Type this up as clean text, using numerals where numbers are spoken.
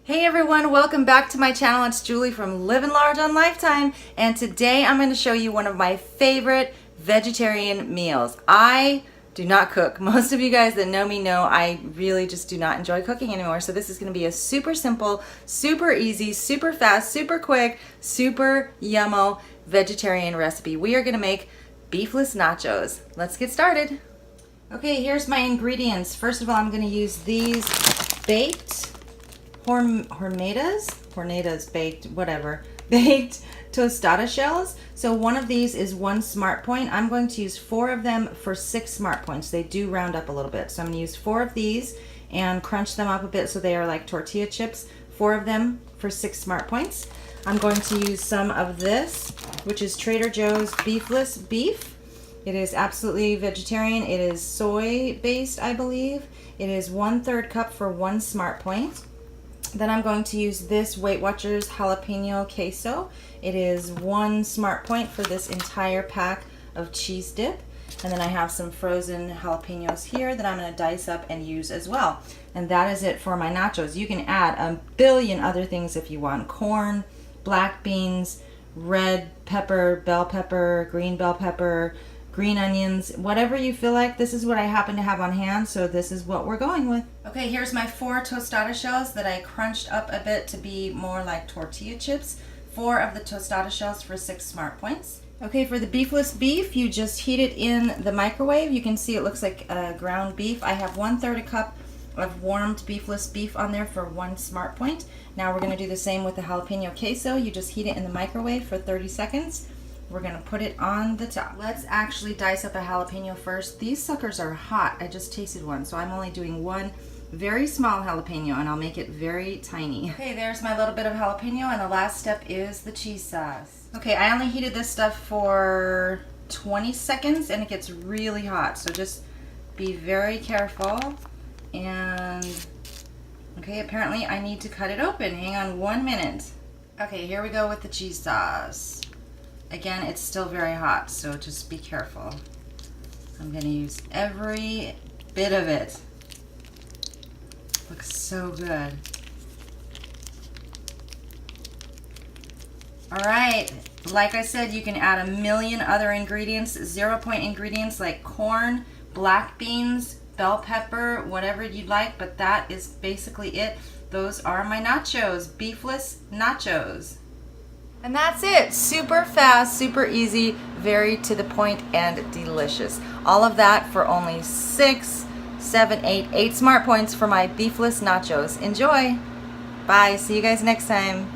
Hey everyone, welcome back to my channel. It's Julie from Living Large on Lifetime, and today I'm going to show you one of my favorite vegetarian meals. I do not cook. Most of you guys that know me know I really just do not enjoy cooking anymore, so this is going to be a super simple, super easy, super fast, super quick, super yummo vegetarian recipe. We are going to make beefless nachos. Let's get started. Okay, here's my ingredients. First of all, I'm going to use these baked hornetas baked, whatever, baked tostada shells. So one of these is 1 smart point. I'm going to use 4 of them for 6 smart points. They do round up a little bit. So I'm going to use 4 of these and crunch them up a bit so they are like tortilla chips. 4 of them for 6 smart points. I'm going to use some of this, which is Trader Joe's beefless beef. It is absolutely vegetarian. It is soy based, I believe. It is 1/3 cup for 1 smart point. Then I'm going to use this Weight Watchers jalapeno queso. It is 1 smart point for this entire pack of cheese dip. And then I have some frozen jalapenos here that I'm going to dice up and use as well. And that is it for my nachos. You can add a billion other things if you want. Corn, black beans, red pepper, bell pepper, green bell pepper, green onions, whatever you feel like. This is what I happen to have on hand, so this is what we're going with. Okay, here's my 4 tostada shells that I crunched up a bit to be more like tortilla chips. 4 of the tostada shells for 6 smart points. Okay, for the beefless beef, you just heat it in the microwave. You can see it looks like ground beef. I have 1/3 cup of warmed beefless beef on there for 1 smart point. Now we're going to do the same with the jalapeno queso. You just heat it in the microwave for 30 seconds. We're going to put it on the top. Let's actually dice up a jalapeno first. These suckers are hot. I just tasted one, so I'm only doing 1 very small jalapeno, and I'll make it very tiny. Okay, there's my little bit of jalapeno, and the last step is the cheese sauce. Okay, I only heated this stuff for 20 seconds, and it gets really hot, so just be very careful. And, okay, apparently I need to cut it open. Hang on 1 minute. Okay, here we go with the cheese sauce. Again, it's still very hot, so just be careful. I'm going to use every bit of it. Looks so good. Alright, like I said, you can add a million other ingredients, 0-point ingredients like corn, black beans, bell pepper, whatever you'd like, but that is basically it. Those are my nachos, beefless nachos. And that's it. Super fast, super easy, very to the point, and delicious. All of that for only 6, 7, 8 smart points for my beefless nachos. Enjoy. Bye. See you guys next time.